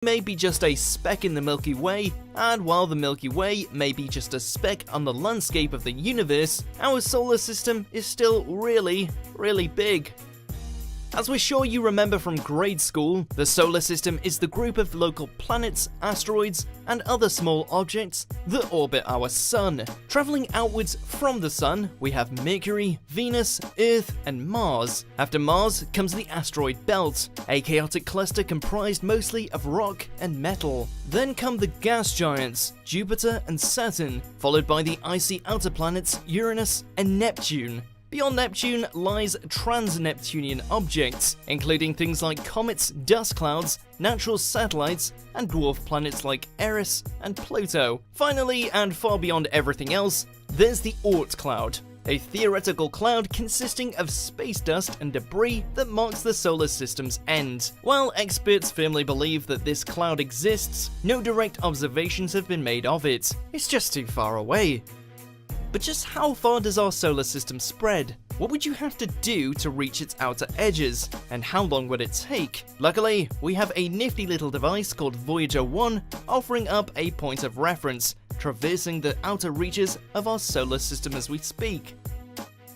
may be just a speck in the Milky Way, and while the Milky Way may be just a speck on the landscape of the universe, our solar system is still really, really big. As we're sure you remember from grade school, the solar system is the group of local planets, asteroids, and other small objects that orbit our sun. Travelling outwards from the sun, we have Mercury, Venus, Earth, and Mars. After Mars comes the asteroid belt, a chaotic cluster comprised mostly of rock and metal. Then come the gas giants, Jupiter and Saturn, followed by the icy outer planets Uranus and Neptune. Beyond Neptune lies trans-Neptunian objects, including things like comets, dust clouds, natural satellites, and dwarf planets like Eris and Pluto. Finally, and far beyond everything else, there's the Oort cloud, a theoretical cloud consisting of space dust and debris that marks the solar system's end. While experts firmly believe that this cloud exists, no direct observations have been made of it. It's just too far away. But just how far does our solar system spread? What would you have to do to reach its outer edges? And how long would it take? Luckily, we have a nifty little device called Voyager 1 offering up a point of reference, traversing the outer reaches of our solar system as we speak.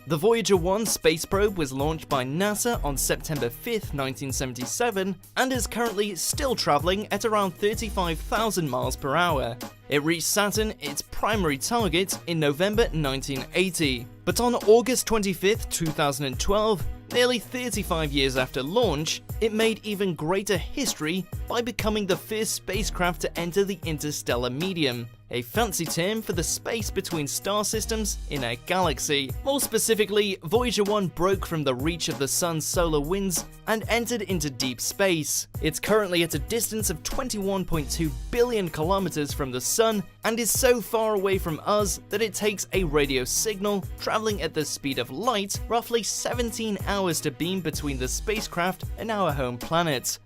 The Voyager 1 space probe was launched by NASA on September 5th, 1977, and is currently still travelling at around 35,000 miles per hour. It reached Saturn, its primary target, in November 1980. But on August 25th, 2012, nearly 35 years after launch, it made even greater history by becoming the first spacecraft to enter the interstellar medium, a fancy term for the space between star systems in a galaxy. More specifically, Voyager 1 broke from the reach of the sun's solar winds and entered into deep space. It's currently at a distance of 21.2 billion kilometers from the sun and is so far away from us that it takes a radio signal traveling at the speed of light roughly 17 hours to beam between the spacecraft and our home planet.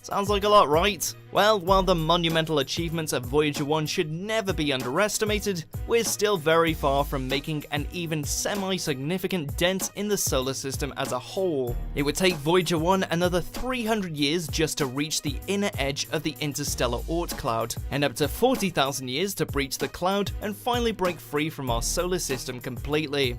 Sounds like a lot, right? Well, while the monumental achievements of Voyager 1 should never be underestimated, we're still very far from making an even semi-significant dent in the solar system as a whole. It would take Voyager 1 another 300 years just to reach the inner edge of the interstellar Oort cloud, and up to 40,000 years to breach the cloud and finally break free from our solar system completely.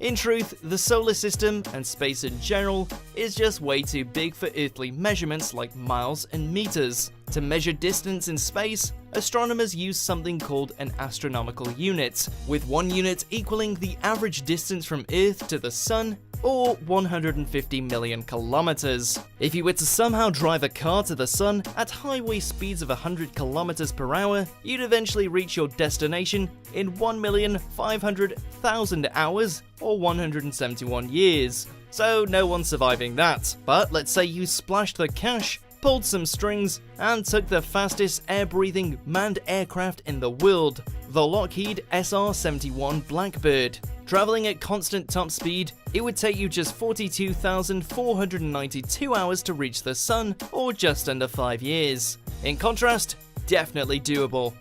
In truth, the solar system, and space in general, is just way too big for earthly measurements like miles and meters. To measure distance in space, astronomers use something called an astronomical unit, with one unit equaling the average distance from Earth to the Sun, or 150 million kilometers. If you were to somehow drive a car to the sun at highway speeds of 100 kilometers per hour, you'd eventually reach your destination in 1,500,000 hours, or 171 years. So no one's surviving that. But let's say you splashed the cash, pulled some strings, and took the fastest air-breathing manned aircraft in the world, the Lockheed SR-71 Blackbird. Traveling at constant top speed, it would take you just 42,492 hours to reach the sun, or just under 5 years. In contrast, definitely doable.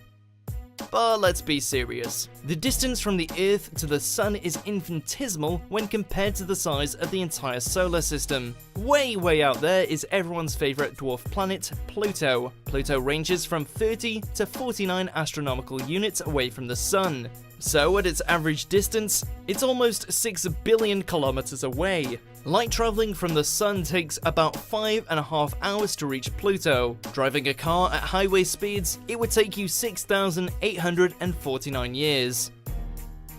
But let's be serious. The distance from the Earth to the Sun is infinitesimal when compared to the size of the entire solar system. Way out there is everyone's favourite dwarf planet, Pluto. Pluto ranges from 30 to 49 astronomical units away from the Sun. So at its average distance, it's almost 6 billion kilometers away. Light traveling from the sun takes about 5.5 hours to reach Pluto. Driving a car at highway speeds, it would take you 6,849 years.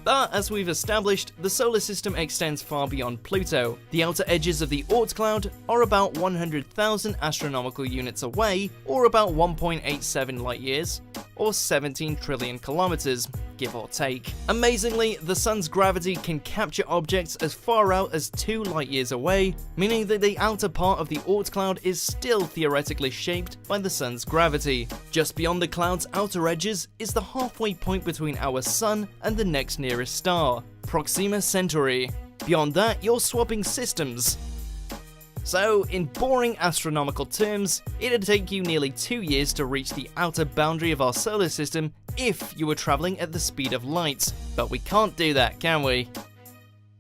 But as we've established, the solar system extends far beyond Pluto. The outer edges of the Oort cloud are about 100,000 astronomical units away, or about 1.87 light years, or 17 trillion kilometers, give or take. Amazingly, the sun's gravity can capture objects as far out as 2 light years away, meaning that the outer part of the Oort cloud is still theoretically shaped by the sun's gravity. Just beyond the cloud's outer edges is the halfway point between our sun and the next nearest star, Proxima Centauri. Beyond that, you're swapping systems. So, in boring astronomical terms, it'd take you nearly 2 years to reach the outer boundary of our solar system if you were travelling at the speed of light. But we can't do that, can we?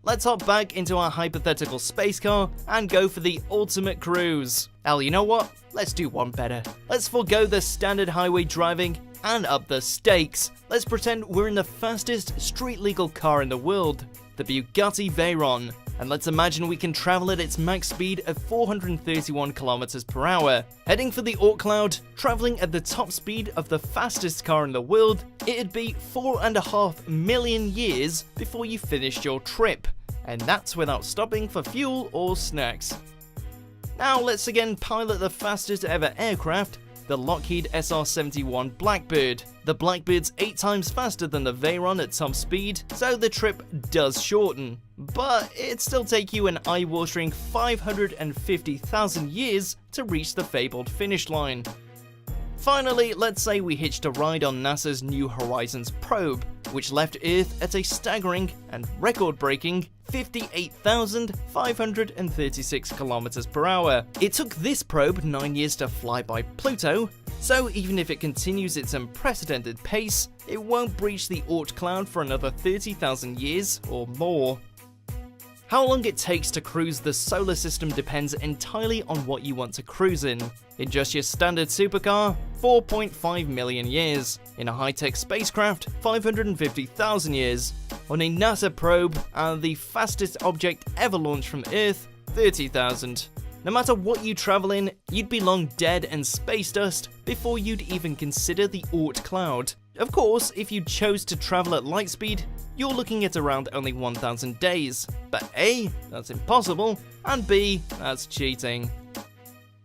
let's hop back into our hypothetical space car and go for the ultimate cruise. Hell, you know what? Let's do one better. Let's forego the standard highway driving and up the stakes. Let's pretend we're in the fastest street-legal car in the world, the Bugatti Veyron. And let's imagine we can travel at its max speed of 431 kilometers per hour. Heading for the Oort cloud, traveling at the top speed of the fastest car in the world, it'd be 4.5 million years before you finished your trip. And that's without stopping for fuel or snacks. Now let's again pilot the fastest ever aircraft, the Lockheed SR-71 Blackbird. The Blackbird's 8 times faster than the Veyron at top speed, so the trip does shorten. But it'd still take you an eye-watering 550,000 years to reach the fabled finish line. Finally, let's say we hitched a ride on NASA's New Horizons probe, which left Earth at a staggering and record-breaking 58,536 kilometers per hour. It took this probe 9 years to fly by Pluto, so even if it continues its unprecedented pace, it won't breach the Oort cloud for another 30,000 years or more. How long it takes to cruise the solar system depends entirely on what you want to cruise in. In just your standard supercar, 4.5 million years. In a high-tech spacecraft, 550,000 years. On a NASA probe, the fastest object ever launched from Earth, 30,000. No matter what you travel in, you'd be long dead and space dust before you'd even consider the Oort cloud. Of course, if you chose to travel at light speed, you're looking at around only 1,000 days. But A, that's impossible, and B, that's cheating.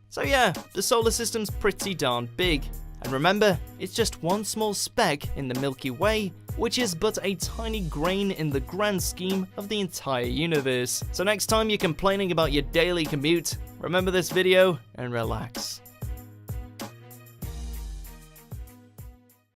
So yeah, the solar system's pretty darn big. And remember, it's just one small speck in the Milky Way, which is but a tiny grain in the grand scheme of the entire universe. So next time you're complaining about your daily commute, remember this video and relax.